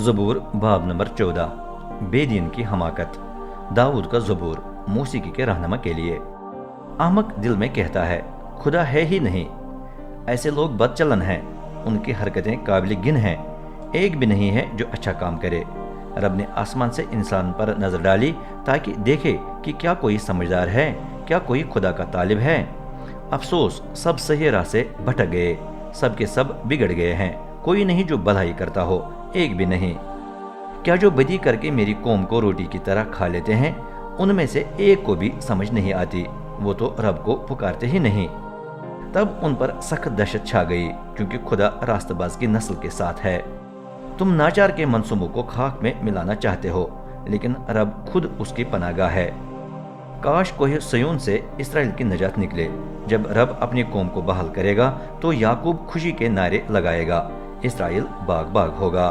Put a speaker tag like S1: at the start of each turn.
S1: ज़बूर बाब नंबर 14। बेदीन की हमाकत। दाऊद का ज़बूर मौसीकी के रहनुमा के लिए। अहमक दिल में कहता है, खुदा है ही नहीं। ऐसे लोग बदचलन हैं, उनकी हरकतें काबिल गिन हैं, एक भी नहीं है जो अच्छा काम करे। रब ने आसमान से इंसान पर नजर डाली ताकि देखे कि क्या कोई समझदार है, क्या कोई खुदा का तालिब है। अफसोस, सब सही राह से भटक गए, सब के सब बिगड़ गए हैं, कोई नहीं जो भलाई करता हो, एक भी नहीं। क्या जो बदी करके मेरी कौम को रोटी की तरह खा लेते हैं, उनमें से एक को भी समझ नहीं आती, वो तो रब को पुकारते ही नहीं। तब उन पर सख्त दहशत छा गई, क्योंकि खुदा रास्तबाज की नस्ल के साथ है। तुम नाचार के मंसूबों को खाक में मिलाना चाहते हो, लेकिन रब खुद उसकी पनाहगाह है। काश कोई सयून से इसराइल की नजात निकले। जब रब अपनी कौम को बहाल करेगा तो याकूब खुशी के नारे लगाएगा, इसराइल बाग बाग होगा।